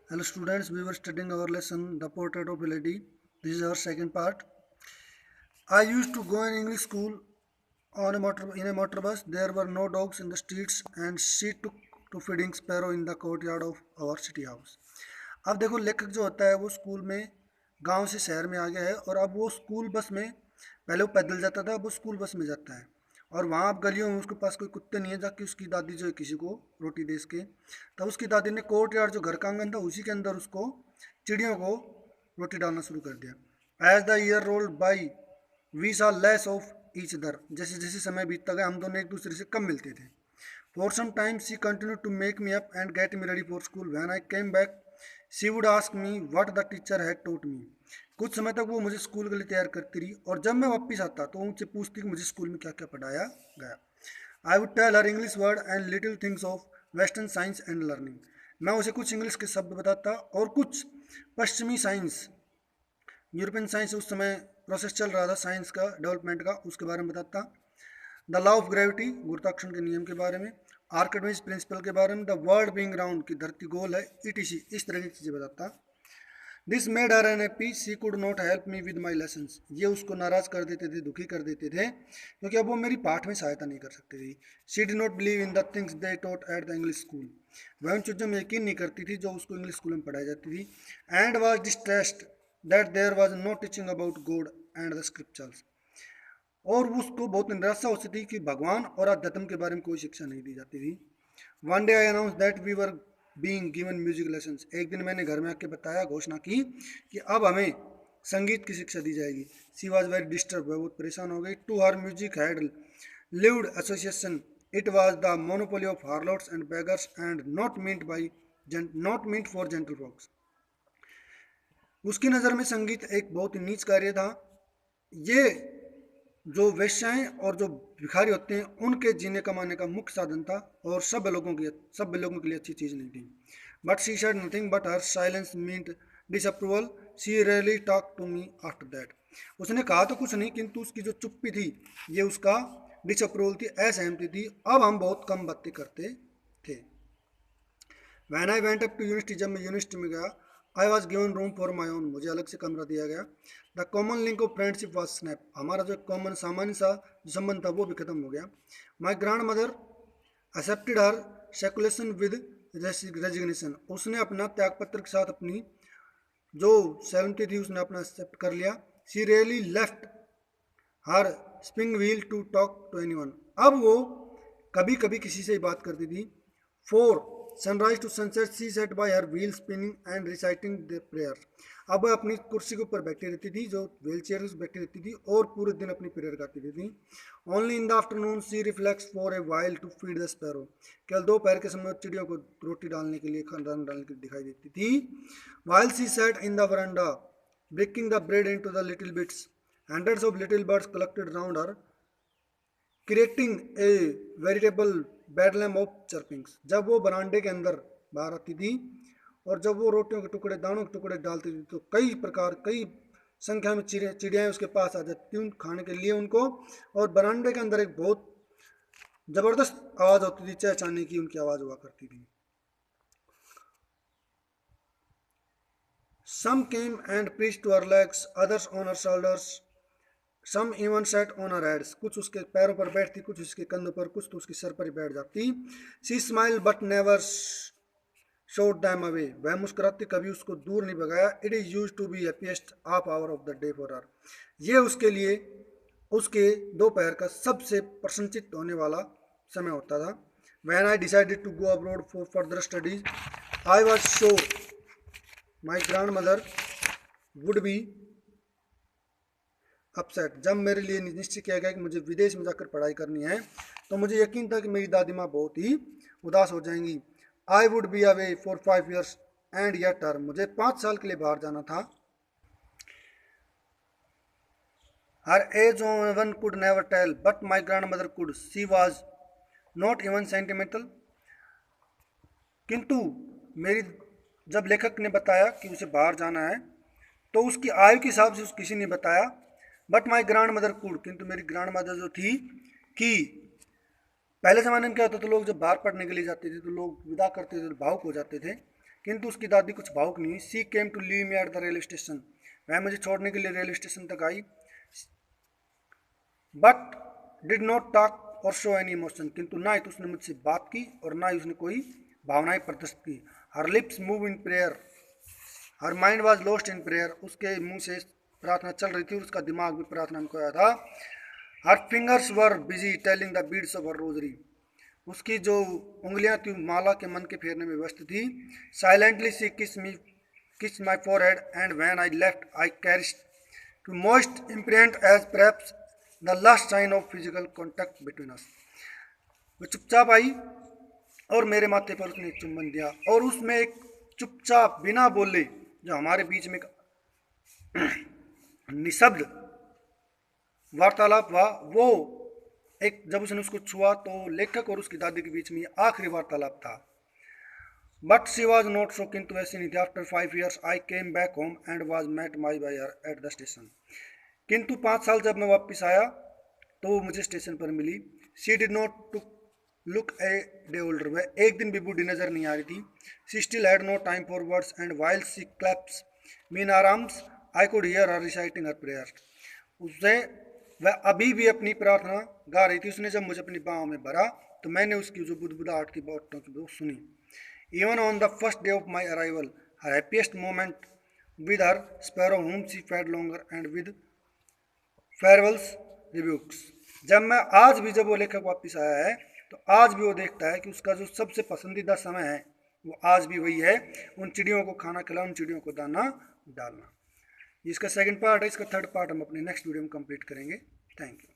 Hello students, we were studying our lesson The Portrait of a Lady. This is our second part. I used to go in English school in a motor bus. There were no dogs in the streets and she took to feeding sparrow in the courtyard of our city house. अब देखो लेखक जो होता है वो school में गांव से शहर में आ गया है और अब वो स्कूल बस में पहले वो पैदल जाता था अब वो स्कूल बस में जाता है और वहाँ अब गलियों में उसके पास कोई कुत्ते नहीं है जाके उसकी दादी जो है किसी को रोटी दे सके तब उसकी दादी ने कोर्ट यार्ड जो घर का आंगन था उसी के अंदर उसको चिड़ियों को रोटी डालना शुरू कर दिया as the year rolled by we saw less of each other जैसे जैसे समय बीतता गया हम दोनों एक दूसरे से कम मिलते थे for some time she continue to make me up and get me ready for school when I came back she would ask me what the teacher had taught me कुछ समय तक वो मुझे स्कूल के लिए तैयार करती रही और जब मैं वापस आता तो उनसे पूछती कि मुझे स्कूल में क्या क्या पढ़ाया गया I would tell her English words and little things of western science and learning मैं उसे कुछ इंग्लिश के शब्द बताता और कुछ पश्चिमी साइंस यूरोपियन साइंस उस समय प्रोसेस चल रहा था साइंस का डेवलपमेंट का उसके बारे में बताता द लॉ ऑफ ग्रेविटी गुरुत्वाकर्षण के नियम के बारे में आर्किमिडीज प्रिंसिपल के बारे में द वर्ल्ड बीइंग राउंड की धरती गोल है ईटीसी इस तरह की चीज़ें बताता this made her unhappy she could not help me with my lessons ये उसको नाराज कर देते थे दुखी कर देते थे क्योंकि अब वो मेरी पाठ में सहायता नहीं कर सकती थी she did not believe in the things they taught at the English school वह उन चीज़ों में यकीन नहीं करती थी जो उसको इंग्लिश स्कूल में पढ़ाई जाती थी and was distressed that there was no teaching about God and the scriptures और उसको बहुत निराशा होती थी कि भगवान और अध्यात्म के बारे में कोई शिक्षा नहीं दी जाती थी one day I announce that we were being given music lessons एक दिन मैंने घर में आके बताया घोषणा की कि अब हमें संगीत की शिक्षा दी जाएगी सी वॉज वेरी डिस्टर्ब वह बहुत परेशान हो गई to her music had lived association it was the monopoly of harlots and beggars and not meant for gentle folks उसकी नज़र में संगीत एक बहुत ही नीच कार्य था ये जो वेश्याएं और जो भिखारी होते हैं उनके जीने कमाने का मुख्य साधन था और सब लोगों के लिए अच्छी चीज़ नहीं थी but she said nothing but her silence meant disapproval she really talk to me after that उसने कहा तो कुछ नहीं किंतु उसकी जो चुप्पी थी ये उसका डिसअप्रूवल थी असहमति थी अब हम बहुत कम बातें करते थे when I went up to university जब मैं यूनिवर्सिटी में गया I was given room for my own मुझे अलग से कमरा दिया गया the common link of friendship was snap हमारा जो कॉमन सामान्य सा जो संबंध था वो भी खत्म हो गया my grandmother accepted her seclusion with resignation उसने अपना त्यागपत्र के साथ अपनी जो सहमति थी उसने अपना एक्सेप्ट कर लिया she really left her spring wheel to talk to anyone अब वो कभी कभी किसी से ही बात करती थी for sunrise to sunset she sat by her wheel spinning and reciting the prayer अब वह अपनी कुर्सी के ऊपर बैठी रहती थी जो व्हील चेयर में बैठी रहती थी और पूरे दिन अपनी प्रेयर करती रहती थी only in the afternoon she relax for a while to feed the sparrow केवल दोपहर के समय चिड़ियों को रोटी डालने के लिए खाना डालने के लिए दिखाई देती थी while she sat in the veranda breaking the bread into the little bits hundreds of little birds collected round her creating a veritable bedlam of chirpings जब वो बरामदे के अंदर बाहर आती थी और जब वो रोटियों के टुकड़े दानों के टुकड़े डालती थी तो कई संख्या में चिड़ियाएँ उसके पास आ जाती थी खाने के लिए उनको और बरामदे के अंदर एक बहुत ज़बरदस्त आवाज़ होती थी चहचहाने की उनकी आवाज़ हुआ करती थी some came and perched to her legs others on her shoulders some even sat on her heads कुछ उसके पैरों पर बैठती कुछ उसके कंधों पर कुछ तो उसके सर पर ही बैठ जाती she smile but never shooed them away वह मुस्कुराती कभी उसको दूर नहीं भगाया it is use to be happiest half hour of the day for her ये उसके लिए उसके दोपहर का सबसे प्रशंसित होने वाला समय होता था when I decided to go abroad for further studies I was sure my grandmother would be upset जब मेरे लिए निश्चित किया गया कि मुझे विदेश में जाकर पढ़ाई करनी है तो मुझे यकीन था कि मेरी दादी माँ बहुत ही उदास हो जाएंगी I would be away for 5 years and year term मुझे 5 साल के लिए बाहर जाना था her age one could never tell but my grandmother could she was not even sentimental किंतु मेरी जब लेखक ने बताया कि उसे बाहर जाना है तो उसकी आयु के हिसाब से किसी ने बताया but my grandmother could किंतु मेरी ग्रैंड मदर जो थी कि पहले ज़माने में क्या होता था लोग जब बाहर पढ़ने के लिए जाते थे तो लोग विदा करते थे तो भावुक हो जाते थे किंतु उसकी दादी कुछ भावुक नहीं हुई। She came to leave me at the railway station, वह मुझे छोड़ने के लिए रेलवे स्टेशन तक आई। But did not talk or show any emotion, किंतु ना ही तो उसने मुझसे बात की और ना ही उसने कोई भावनाएं प्रदर्शित की। हर lips move in prayer, her mind was lost in prayer, उसके मुंह से प्रार्थना चल रही थी और उसका दिमाग भी प्रार्थना में खोया था। हर fingers were busy telling the beads of her rosary, उसकी जो उंगलियां थी माला के मन के फेरने में व्यस्त थी। Silently she kiss my forehead and when I left I cherished to most imprint as perhaps the last sign of physical contact between us. वो चुपचाप आई और मेरे माथे पर उसने एक चुम्बन दिया और उसमें एक चुपचाप बिना बोले जो हमारे बीच में निशब्द वार्तालाप हुआ, वो एक जब उसने उसको छुआ तो लेखक और उसकी दादी के बीच में आखिरी वार्तालाप था। But she was not so, किंतु वैसे नहीं थी। After 5 years I came back home and was met my by her at the station, किंतु 5 साल जब मैं वापस आया तो वो मुझे स्टेशन पर मिली। She did not to look a day older, वह एक दिन भी बूढ़ी नजर नहीं आ रही थी। She still had no time for words and while she clasps me in her arms I could hear her reciting her prayer, उससे वह अभी भी अपनी प्रार्थना गा रही थी। उसने जब मुझे अपनी बाहों में भरा तो मैंने उसकी जो बुदबुदाहट थी बातों की वो सुनी। Even on the first day of my arrival her happiest moment with her sparrow whom she fed longer and with farewells rebukes, जब मैं आज भी जब वो लेखक वापस आया है तो आज भी वो देखता है कि उसका जो सबसे पसंदीदा समय है वो आज भी वही है, उन चिड़ियों को खाना खिलाना, उन चिड़ियों को दाना डालना। इसका सेकंड पार्ट है, इसका थर्ड पार्ट हम अपने नेक्स्ट वीडियो में कंप्लीट करेंगे। Thank you.